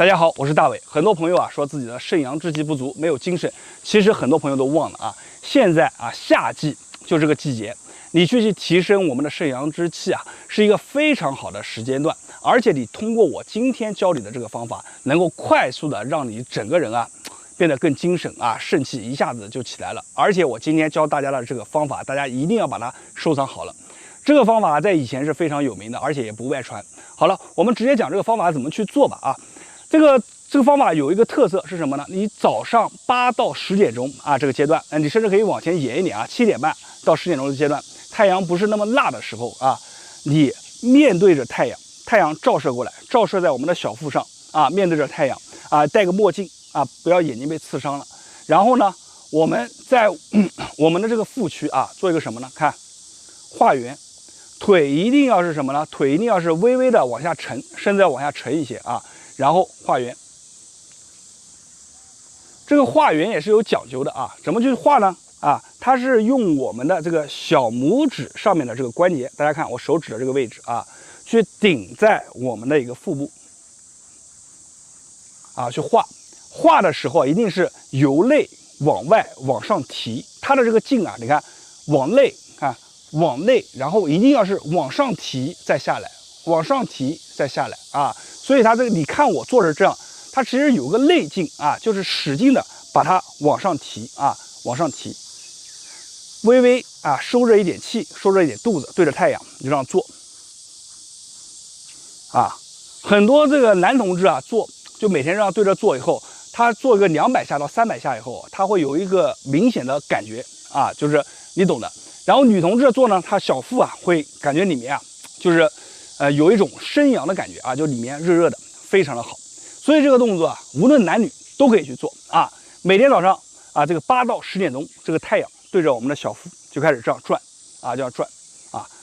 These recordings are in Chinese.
大家好，我是大伟。很多朋友说自己的肾阳之气不足，没有精神。其实很多朋友都忘了现在夏季就这个季节，你去提升我们的肾阳之气是一个非常好的时间段。而且你通过我今天教你的这个方法，能够快速的让你整个人变得更精神肾气一下子就起来了。而且我今天教大家的这个方法，大家一定要把它收藏好了。这个方法在以前是非常有名的，而且也不外传。好了，我们直接讲这个方法怎么去做吧这个方法有一个特色是什么呢？你早上8到10点钟这个阶段，你甚至可以往前延一点7点半到10点钟的阶段，太阳不是那么辣的时候你面对着太阳，太阳照射过来，照射在我们的小腹上面对着太阳戴个墨镜不要眼睛被刺伤了。然后呢，我们在我们的这个腹区做一个什么呢？看画圆，腿一定要是什么呢？腿一定要是微微的往下沉，身子要往下沉一些然后画圆。这个画圆也是有讲究的怎么去画呢？它是用我们的这个小拇指上面的这个关节，大家看我手指的这个位置去顶在我们的一个腹部去画。画的时候一定是由内往外往上提，它的这个劲你看往内往内，然后一定要是往上提再下来，往上提再下来所以它这个你看我做是这样，它其实有个内劲就是使劲的把它往上提往上提，微微收着一点气，收着一点肚子，对着太阳你就这样做很多这个男同志做就每天这样对着做以后，他做一个200下到300下以后，他会有一个明显的感觉就是你懂的。然后女同志做呢，她小腹会感觉里面就是有一种生阳的感觉就里面热热的，非常的好。所以这个动作无论男女都可以去做每天早上这个8到10点钟，这个太阳对着我们的小腹就开始这样转这样转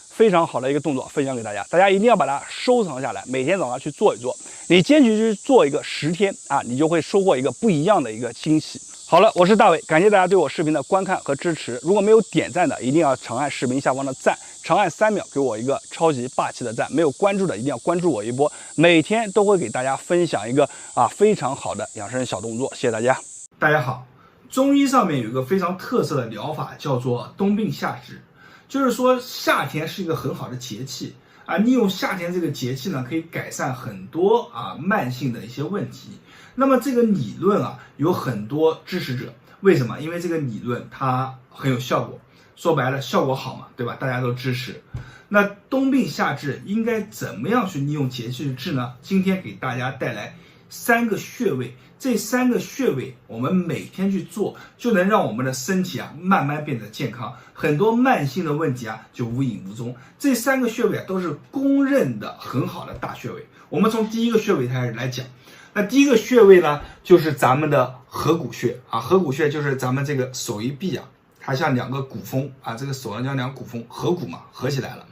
非常好的一个动作分享给大家，大家一定要把它收藏下来，每天早上去做一做。你坚持去做一个10天你就会收获一个不一样的一个惊喜。好了，我是大伟，感谢大家对我视频的观看和支持。如果没有点赞的，一定要长按视频下方的赞，长按3秒给我一个超级霸气的赞。没有关注的一定要关注我一波，每天都会给大家分享一个非常好的养生小动作。谢谢大家。大家好，中医上面有一个非常特色的疗法，叫做冬病夏治。就是说夏天是一个很好的节气利用夏天这个节气呢，可以改善很多慢性的一些问题。那么这个理论有很多支持者，为什么？因为这个理论它很有效果，说白了效果好嘛，对吧？大家都支持。那冬病夏治应该怎么样去利用节气去治呢？今天给大家带来3个穴位，这3个穴位我们每天去做，就能让我们的身体慢慢变得健康，很多慢性的问题就无影无踪。这3个穴位都是公认的很好的大穴位。我们从第一个穴位开始来讲。那第一个穴位呢，就是咱们的合谷穴合谷穴就是咱们这个手一臂它像2个骨峰这个手上像2个骨峰，合谷嘛，合起来了。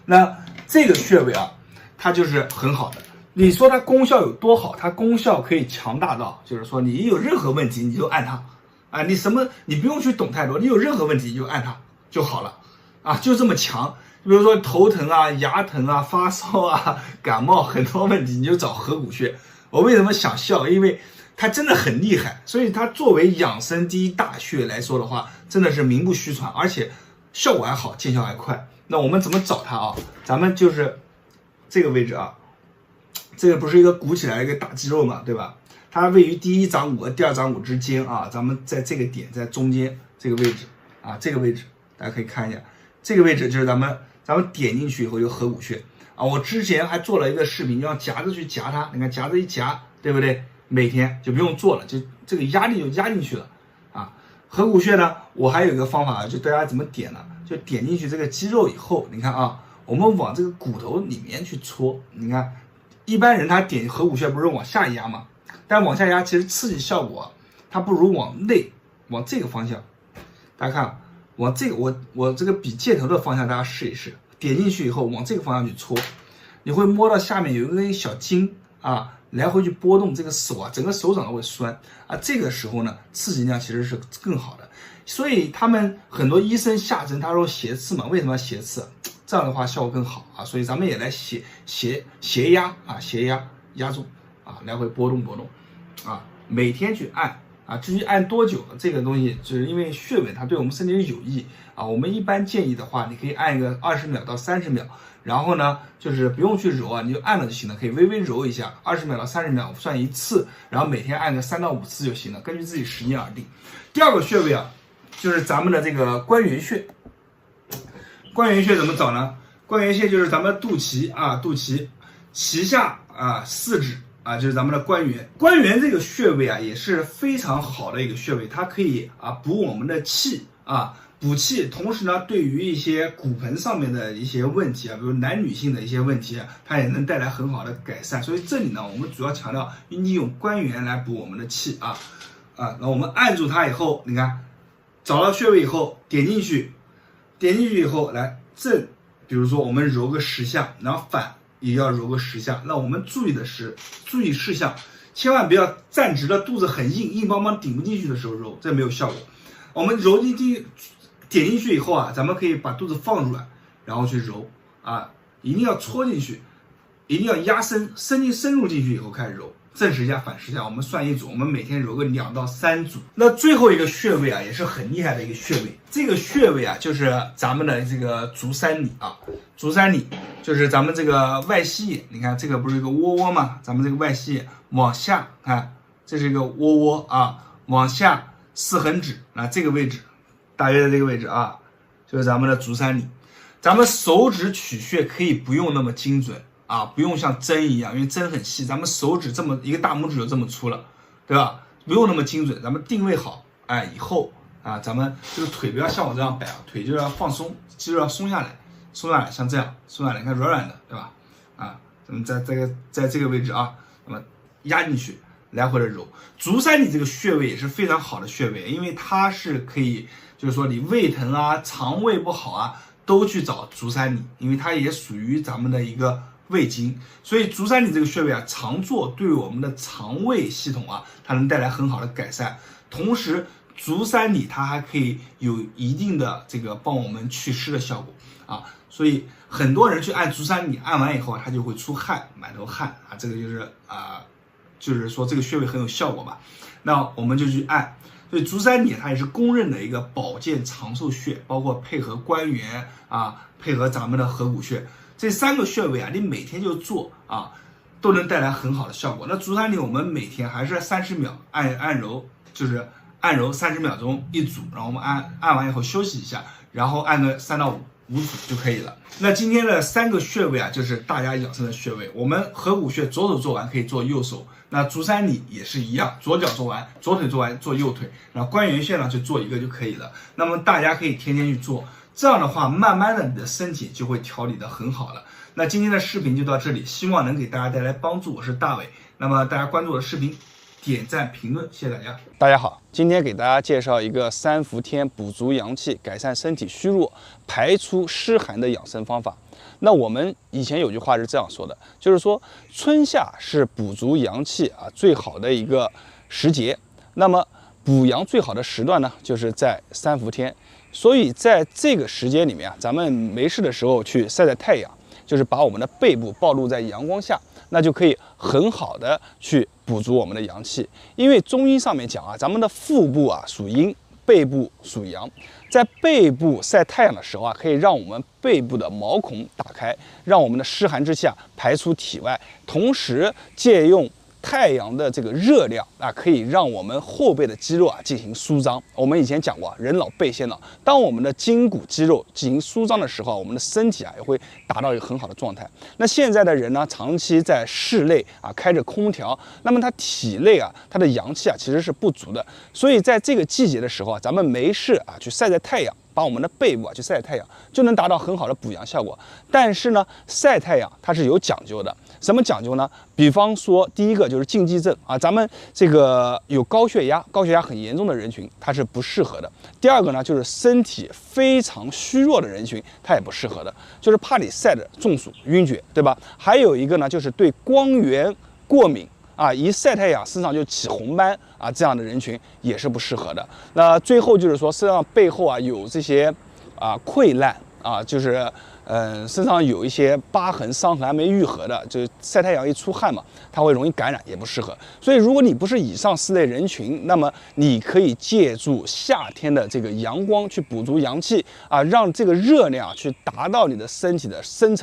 那这个穴位它就是很好的。你说它功效有多好？它功效可以强大到，就是说你有任何问题你就按它你不用去懂太多，你有任何问题你就按它就好了就这么强。比如说头疼牙疼发烧感冒，很多问题你就找合谷穴。我为什么想笑？因为它真的很厉害，所以它作为养生第一大穴来说的话，真的是名不虚传，而且效果还好，见效还快。那我们怎么找它咱们就是这个位置这个不是一个鼓起来的一个大肌肉嘛，对吧？它位于第1掌骨和第2掌骨之间咱们在这个点，在中间这个位置这个位置大家可以看一下，这个位置就是咱们点进去以后就合谷穴我之前还做了一个视频，用夹子去夹它，你看夹子一夹，对不对？每天就不用做了，就这个压力就压进去了合谷穴呢，我还有一个方法就大家怎么点呢？就点进去这个肌肉以后，你看我们往这个骨头里面去戳，你看一般人他点合谷穴不是往下压吗？但往下压其实刺激效果它不如往内，往这个方向。大家看往这个我这个比箭头的方向，大家试一试。点进去以后往这个方向去戳，你会摸到下面有一根小筋来回去拨动这个手整个手掌都会酸这个时候呢刺激量其实是更好的。所以他们很多医生下针他说斜刺嘛，为什么要斜刺？这样的话效果更好所以咱们也来斜压压住啊，来回波动波动，啊，每天去按啊。至于按多久，这个东西就是因为穴位它对我们身体有益啊。我们一般建议的话，你可以按一个20秒到30秒，然后呢，就是不用去揉啊，你就按了就行了，可以微微揉一下，20秒到30秒算一次，然后每天按个3到5次就行了，根据自己时间而定。第二个穴位啊，就是咱们的这个关元穴。关元穴怎么找呢？关元穴就是咱们的肚脐啊，肚脐脐下啊4指啊，就是咱们的关元。关元这个穴位啊，也是非常好的一个穴位，它可以啊补我们的气啊，补气。同时呢，对于一些骨盆上面的一些问题啊，比如男女性的一些问题啊，它也能带来很好的改善。所以这里呢，我们主要强调利用关元来补我们的气啊。那我们按住它以后，你看找到穴位以后点进去以后来正，比如说我们揉个10下，然后反也要揉个10下。那我们注意事项，千万不要站直了，肚子很硬邦邦顶不进去的时候揉，这没有效果。我们揉点进去以后啊，咱们可以把肚子放软，然后去揉啊，一定要戳进去，一定要压深入进去以后开始揉。正10下反10下，我们算一组，我们每天揉个2到3组。那最后一个穴位啊，也是很厉害的一个穴位。这个穴位啊，就是咱们的这个足三里啊。足三里就是咱们这个外膝眼，你看这个不是一个窝吗？咱们这个外膝眼往下看，这是一个窝啊，往下4横指啊，这个位置，大约在这个位置啊，就是咱们的足三里。咱们手指取穴可以不用那么精准。啊，不用像针一样，因为针很细，咱们手指这么一个大拇指就这么粗了，对吧？不用那么精准，咱们定位好，哎，以后啊，咱们这个腿不要像我这样摆啊，腿就要放松，肌肉要松下来，像这样松下来，你看软软的，对吧？啊，咱们在这个位置啊，那么压进去，来回的揉。足三里这个穴位也是非常好的穴位，因为它是可以，就是说你胃疼啊、肠胃不好啊，都去找足三里，因为它也属于咱们的一个胃经，所以足三里这个穴位啊，常做对我们的肠胃系统啊，它能带来很好的改善。同时，足三里它还可以有一定的这个帮我们祛湿的效果啊。所以很多人去按足三里，按完以后他就会出汗，满头汗啊，这个就是说这个穴位很有效果吧。那我们就去按。所以足三里它也是公认的一个保健长寿穴，包括配合关元啊，配合咱们的合谷穴。这3个穴位啊，你每天就做啊，都能带来很好的效果。那足三里我们每天还是30秒按揉，就是按揉30秒钟一组，然后我们按完以后休息一下，然后按个3到5组就可以了。那今天的3个穴位啊，就是大家养生的穴位。我们合谷穴左手做完可以做右手，那足三里也是一样，左脚做完，左腿做完做右腿，然后关元穴呢就做一个就可以了。那么大家可以天天去做。这样的话，慢慢的你的身体就会调理的很好了。那今天的视频就到这里，希望能给大家带来帮助。我是大伟，那么大家关注我的视频，点赞评论，谢谢大家。大家好，今天给大家介绍一个3伏天补足阳气、改善身体虚弱、排出湿寒的养生方法。那我们以前有句话是这样说的，就是说春夏是补足阳气啊最好的一个时节。那么补阳最好的时段呢，就是在3伏天。所以在这个时间里面啊，咱们没事的时候去晒晒太阳，就是把我们的背部暴露在阳光下，那就可以很好的去补足我们的阳气。因为中医上面讲啊，咱们的腹部啊属阴，背部属阳。在背部晒太阳的时候啊，可以让我们背部的毛孔打开，让我们的湿寒之气啊排出体外，同时借用太阳的这个热量啊，可以让我们后背的肌肉啊进行舒张。我们以前讲过，人老背先老，当我们的筋骨肌肉进行舒张的时候，我们的身体啊也会达到一个很好的状态。那现在的人呢，长期在室内啊开着空调，那么他体内啊他的阳气啊其实是不足的，所以在这个季节的时候啊，咱们没事啊去晒晒太阳。把我们的背部啊去晒太阳，就能达到很好的补阳效果。但是呢，晒太阳它是有讲究的。什么讲究呢？比方说，第一个就是禁忌症啊，咱们这个有高血压很严重的人群，它是不适合的。第二个呢，就是身体非常虚弱的人群，它也不适合的，就是怕你晒的中暑、晕厥，对吧？还有一个呢，就是对光源过敏。啊，一晒太阳身上就起红斑啊，这样的人群也是不适合的。那最后就是说，身上背后啊有这些溃烂啊，就是身上有一些疤痕、伤痕还没愈合的，就晒太阳一出汗嘛，它会容易感染，也不适合。所以，如果你不是以上4类人群，那么你可以借助夏天的这个阳光去补足阳气啊，让这个热量去达到你的身体的深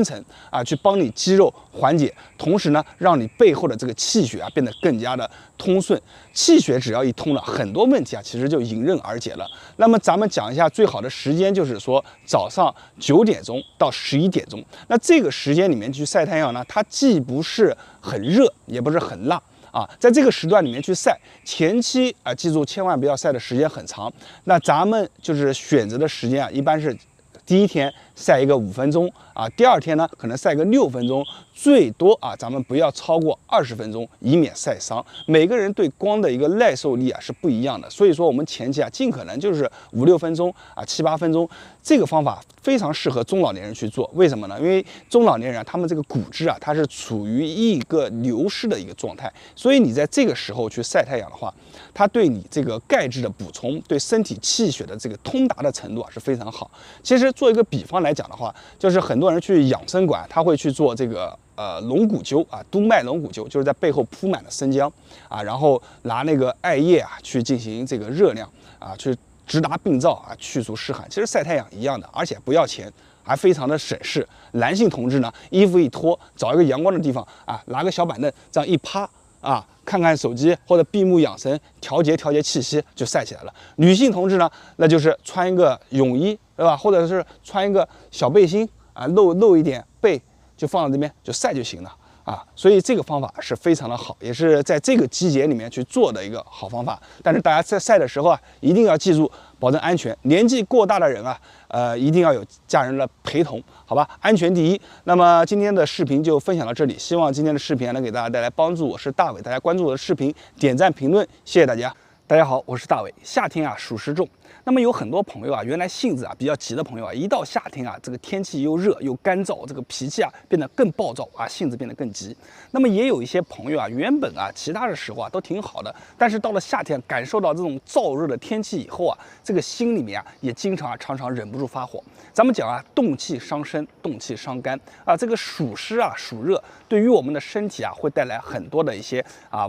层啊，去帮你肌肉缓解，同时呢，让你背后的这个气血啊变得更加的通顺。气血只要一通了，很多问题啊其实就迎刃而解了。那么咱们讲一下最好的时间，就是说早上9点钟到11点钟。那这个时间里面去晒太阳呢，它既不是很热，也不是很辣。啊，在这个时段里面去晒，前期啊，记住千万不要晒的时间很长。那咱们就是选择的时间啊，一般是第一天晒一个5分钟啊，第二天呢可能晒个6分钟，最多啊咱们不要超过20分钟，以免晒伤。每个人对光的一个耐受力啊是不一样的，所以说我们前期啊尽可能就是5、6分钟啊7、8分钟，这个方法非常适合中老年人去做。为什么呢？因为中老年人他们这个骨质啊它是处于一个流失的一个状态，所以你在这个时候去晒太阳的话，它对你这个钙质的补充，对身体气血的这个通达的程度啊是非常好。其实做一个比方来讲的话，就是很多人去养生馆，他会去做这个龙骨灸啊，督脉龙骨灸，就是在背后铺满了生姜啊，然后拿那个艾叶啊去进行这个热量啊，去直达病灶啊，去除湿寒。其实晒太阳一样的，而且不要钱，还非常的省事。男性同志呢，衣服一脱，找一个阳光的地方啊，拿个小板凳这样一趴啊，看看手机或者闭目养神，调节气息就晒起来了。女性同志呢，那就是穿一个泳衣，对吧？或者是穿一个小背心啊，露一点背，就放在这边就晒就行了啊。所以这个方法是非常的好，也是在这个季节里面去做的一个好方法。但是大家在晒的时候啊，一定要记住保证安全。年纪过大的人啊，一定要有家人的陪同，好吧？安全第一。那么今天的视频就分享到这里，希望今天的视频能给大家带来帮助。我是大伟，大家关注我的视频，点赞评论，谢谢大家。大家好，我是大伟。夏天啊，属时重。那么有很多朋友啊，原来性子啊比较急的朋友啊，一到夏天啊，这个天气又热又干燥，这个脾气啊变得更暴躁啊，性子变得更急。那么也有一些朋友啊，原本啊其他的时候啊都挺好的，但是到了夏天，感受到这种燥热的天气以后啊，这个心里面啊也经常常常忍不住发火。咱们讲啊，动气伤身，动气伤肝啊，这个暑湿啊暑热对于我们的身体啊会带来很多的一些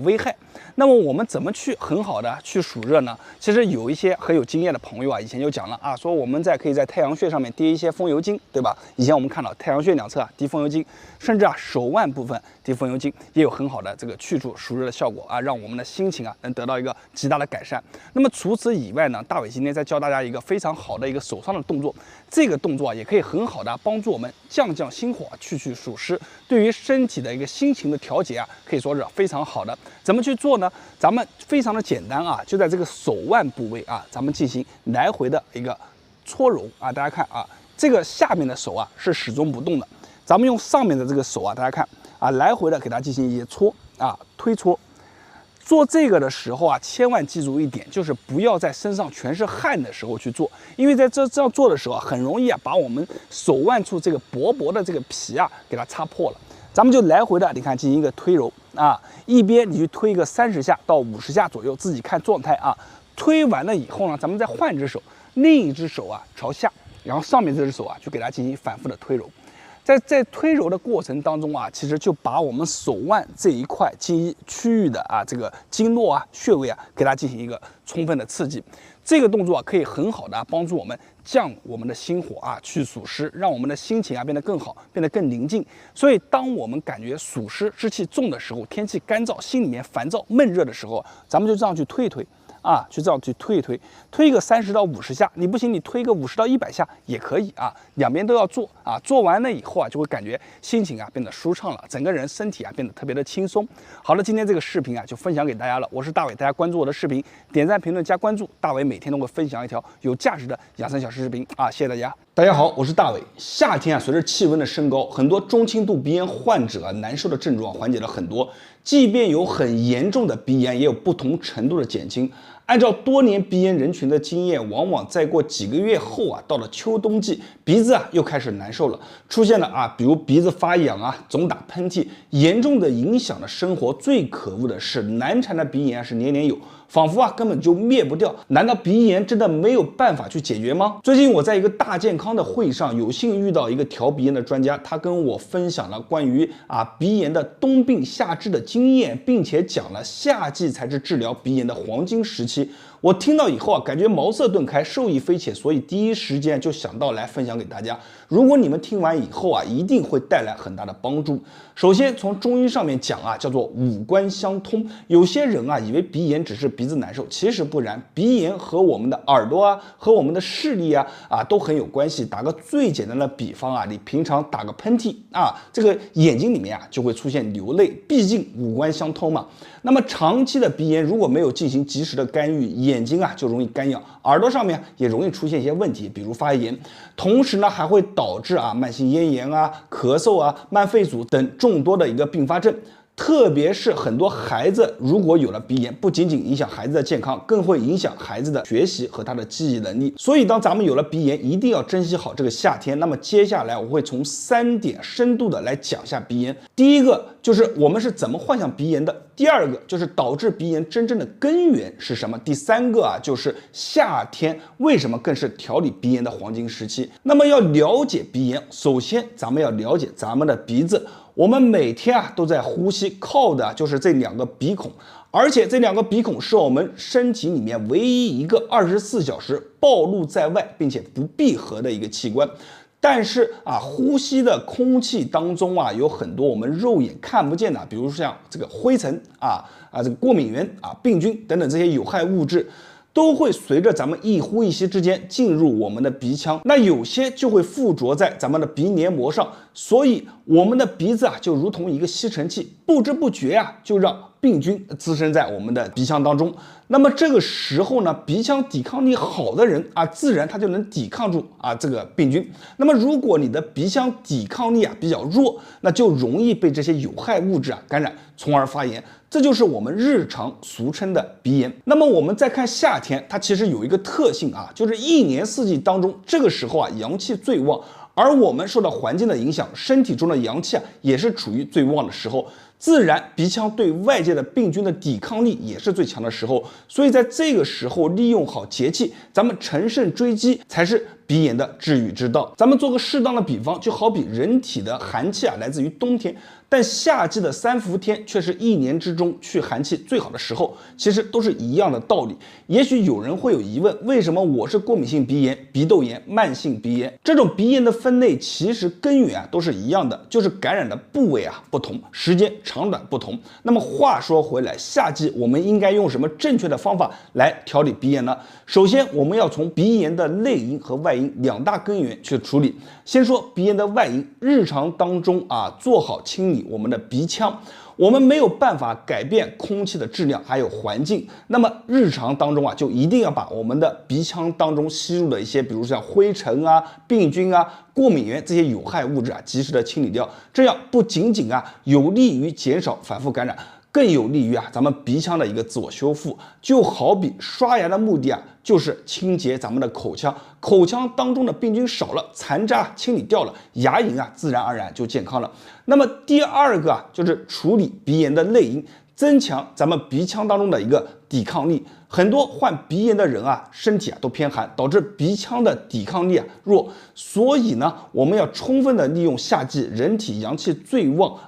危害。那么我们怎么去很好的去暑热呢？其实有一些很有经验的朋友啊，以前就讲了啊，说我们可以在太阳穴上面滴一些风油精，对吧？以前我们看到太阳穴两侧啊滴风油精，甚至啊手腕部分滴风油精，也有很好的这个去除暑热的效果啊，让我们的心情啊能得到一个极大的改善。那么除此以外呢，大伟今天再教大家一个非常好的一个手上的动作，这个动作啊也可以很好的帮助我们降心火，去暑湿，对于身体的一个心情的调节啊，可以说是非常好的。怎么去做呢？咱们非常的简单啊，就在这个手腕部位啊，咱们进行来回的一个搓揉啊。大家看啊，这个下面的手啊是始终不动的，咱们用上面的这个手啊，大家看啊，来回的给它进行一些搓啊，推搓。做这个的时候啊，千万记住一点，就是不要在身上全是汗的时候去做，因为在这样做的时候啊，很容易啊把我们手腕处这个薄薄的这个皮啊给它擦破了。咱们就来回的，你看进行一个推揉啊，一边你去推一个30下到50下左右，自己看状态啊。推完了以后呢，咱们再换一只手，另一只手啊朝下，然后上面这只手啊就给它进行反复的推揉。在推揉的过程当中啊，其实就把我们手腕这一块区域的啊这个经络啊穴位啊，给它进行一个充分的刺激。这个动作啊可以很好的帮助我们降我们的心火啊，去暑湿，让我们的心情啊变得更好，变得更宁静。所以当我们感觉暑湿湿气重的时候，天气干燥，心里面烦躁闷热的时候，咱们就这样去推一推。啊，就这样去推一推，推个30到50下，你不行，你推个50到100下也可以啊，两边都要做啊。做完了以后啊，就会感觉心情啊变得舒畅了，整个人身体啊变得特别的轻松。好了，今天这个视频啊就分享给大家了，我是大伟，大家关注我的视频，点赞、评论、加关注，大伟每天都会分享一条有价值的养生小视频啊，谢谢大家。大家好，我是大伟。夏天啊，随着气温的升高，很多中轻度鼻炎患者啊难受的症状缓解了很多，即便有很严重的鼻炎，也有不同程度的减轻。按照多年鼻炎人群的经验，往往再过几个月后啊，到了秋冬季，鼻子啊又开始难受了，出现了比如鼻子发痒啊，总打喷嚏，严重的影响了生活。最可恶的是，难缠的鼻炎是年年有，仿佛根本就灭不掉。难道鼻炎真的没有办法去解决吗？最近我在一个大健康的会上，有幸遇到一个调鼻炎的专家，他跟我分享了关于鼻炎的冬病夏治的经验，并且讲了夏季才是治疗鼻炎的黄金时期。我听到以后感觉茅塞顿开，受益匪浅，所以第一时间就想到来分享给大家。如果你们听完以后一定会带来很大的帮助。首先从中医上面讲叫做五官相通。有些人以为鼻炎只是鼻子难受，其实不然，鼻炎和我们的耳朵和我们的视力都很有关系。打个最简单的比方你平常打个喷嚏这个眼睛里面就会出现流泪，毕竟五官相通嘛。那么长期的鼻炎如果没有进行及时的干预，眼睛就容易干痒，耳朵上面也容易出现一些问题，比如发炎，同时呢还会导致慢性咽炎咳嗽慢肺阻等众多的一个并发症。特别是很多孩子如果有了鼻炎，不仅仅影响孩子的健康，更会影响孩子的学习和他的记忆能力。所以当咱们有了鼻炎，一定要珍惜好这个夏天。那么接下来我会从3点深度的来讲一下鼻炎。第一个就是我们是怎么患上鼻炎的，第二个就是导致鼻炎真正的根源是什么，第三个就是夏天为什么更是调理鼻炎的黄金时期。那么要了解鼻炎，首先咱们要了解咱们的鼻子。我们每天都在呼吸，靠的就是这2个鼻孔，而且这2个鼻孔是我们身体里面唯一一个24小时暴露在外并且不闭合的一个器官。但是呼吸的空气当中有很多我们肉眼看不见的，比如像这个灰尘这个过敏原病菌等等这些有害物质，都会随着咱们一呼一吸之间进入我们的鼻腔，那有些就会附着在咱们的鼻黏膜上，所以我们的鼻子就如同一个吸尘器，不知不觉就让病菌滋生在我们的鼻腔当中。那么这个时候呢，鼻腔抵抗力好的人自然他就能抵抗住这个病菌。那么如果你的鼻腔抵抗力比较弱，那就容易被这些有害物质感染，从而发炎。这就是我们日常俗称的鼻炎。那么我们再看夏天，它其实有一个特性就是一年四季当中，这个时候阳气最旺，而我们受到环境的影响，身体中的阳气也是处于最旺的时候，自然鼻腔对外界的病菌的抵抗力也是最强的时候。所以在这个时候利用好节气，咱们乘胜追击才是鼻炎的治愈之道。咱们做个适当的比方，就好比人体的寒气来自于冬天，但夏季的3伏天却是一年之中去寒气最好的时候，其实都是一样的道理。也许有人会有疑问，为什么我是过敏性鼻炎、鼻窦炎、慢性鼻炎？这种鼻炎的分类其实根源都是一样的，就是感染的部位不同，时间长短不同。那么话说回来，夏季我们应该用什么正确的方法来调理鼻炎呢？首先我们要从鼻炎的内因和外因2大根源去处理。先说鼻炎的外因，日常当中做好清理我们的鼻腔。我们没有办法改变空气的质量还有环境，那么日常当中就一定要把我们的鼻腔当中吸入的一些，比如像灰尘病菌过敏原这些有害物质及时的清理掉。这样不仅仅有利于减少反复感染，更有利于咱们鼻腔的一个自我修复。就好比刷牙的目的就是清洁咱们的口腔，口腔当中的病菌少了，残渣清理掉了，牙龈自然而然就健康了。那么第二个就是处理鼻炎的内因，增强咱们鼻腔当中的一个抵抗力。很多患鼻炎的人身体都偏寒，导致鼻腔的抵抗力弱。所以呢，我们要充分的利用夏季人体阳气最旺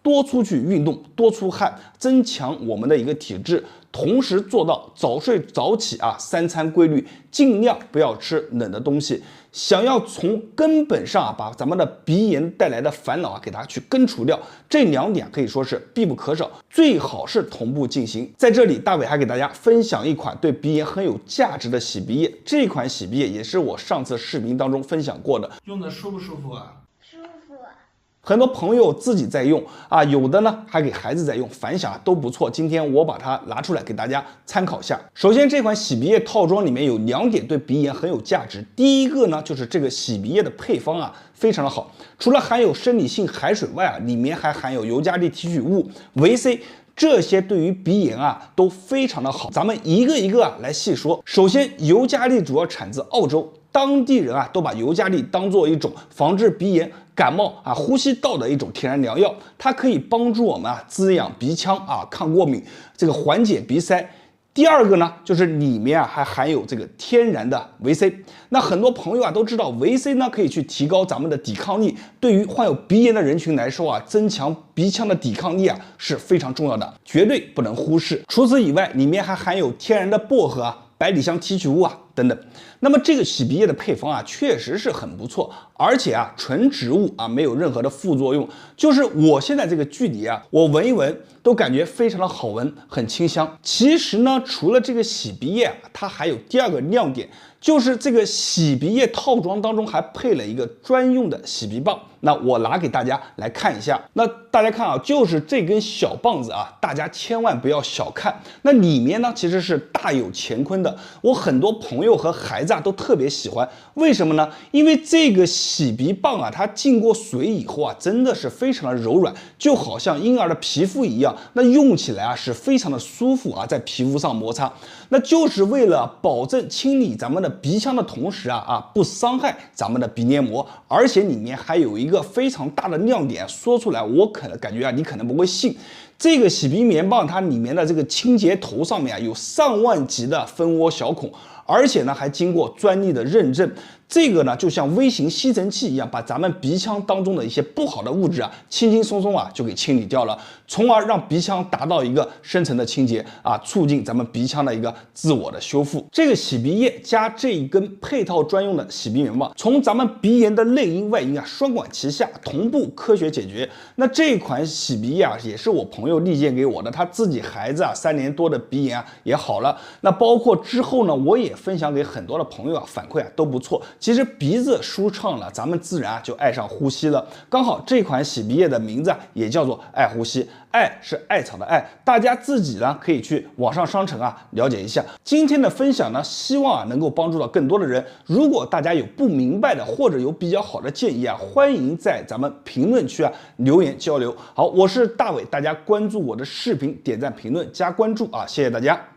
多出去运动，多出汗，增强我们的一个体质。同时做到早睡早起3餐规律，尽量不要吃冷的东西。想要从根本上把咱们的鼻炎带来的烦恼给它去根除掉，这2点可以说是必不可少，最好是同步进行。在这里，大伟还给大家分享一款对鼻炎很有价值的洗鼻液，这款洗鼻液也是我上次视频当中分享过的，用的舒不舒服舒服。很多朋友自己在用有的呢还给孩子在用，反响都不错。今天我把它拿出来给大家参考一下。首先，这款洗鼻液套装里面有2点对鼻炎很有价值。第一个呢，就是这个洗鼻液的配方非常的好，除了含有生理性海水外里面还含有尤加利提取物、维 C。这些对于鼻炎啊都非常的好。咱们一个一个来细说。首先，尤加利主要产自澳洲。当地人啊都把尤加利当做一种防治鼻炎、感冒啊、呼吸道的一种天然良药，它可以帮助我们啊滋养鼻腔啊、抗过敏，这个缓解鼻塞。第二个呢，就是里面啊还含有这个天然的维 C。那很多朋友啊都知道，维 C 呢可以去提高咱们的抵抗力，对于患有鼻炎的人群来说啊，增强鼻腔的抵抗力啊是非常重要的，绝对不能忽视。除此以外，里面还含有天然的薄荷啊、百里香提取物啊等等。那么这个洗鼻液的配方啊，确实是很不错，而且啊，纯植物啊，没有任何的副作用。就是我现在这个距离啊，我闻一闻都感觉非常的好闻，很清香。其实呢，除了这个洗鼻液啊，它还有第二个亮点，就是这个洗鼻液套装当中还配了一个专用的洗鼻棒。那我拿给大家来看一下。那大家看啊，就是这根小棒子啊，大家千万不要小看。那里面呢，其实是大有乾坤的。我很多朋友和孩子啊都特别喜欢，为什么呢？因为这个洗鼻棒啊，它浸过水以后啊，真的是非常的柔软，就好像婴儿的皮肤一样。那用起来啊是非常的舒服啊，在皮肤上摩擦，那就是为了保证清理咱们的鼻腔的同时啊不伤害咱们的鼻黏膜，而且里面还有一个非常大的亮点，说出来我可能感觉啊你可能不会信。这个洗鼻棉棒它里面的这个清洁头上面啊有上万级的蜂窝小孔，而且呢还经过专利的认证。这个呢就像微型吸尘器一样，把咱们鼻腔当中的一些不好的物质啊轻轻松松啊就给清理掉了，从而让鼻腔达到一个深层的清洁啊，促进咱们鼻腔的一个自我的修复。这个洗鼻液加这一根配套专用的洗鼻棉棒，从咱们鼻炎的内因外因啊双管齐下，同步科学解决。那这款洗鼻液啊也是我朋友力荐给我的，他自己孩子啊3年多的鼻炎啊也好了。那包括之后呢，我也分享给很多的朋友啊，反馈啊都不错。其实鼻子舒畅了，咱们自然就爱上呼吸了。刚好这款洗鼻液的名字也叫做爱呼吸，爱是艾草的爱，大家自己呢可以去网上商城啊了解一下。今天的分享呢，希望啊能够帮助到更多的人。如果大家有不明白的或者有比较好的建议啊，欢迎在咱们评论区啊留言交流。好，我是大伟，大家关注我的视频，点赞、评论、加关注啊，谢谢大家。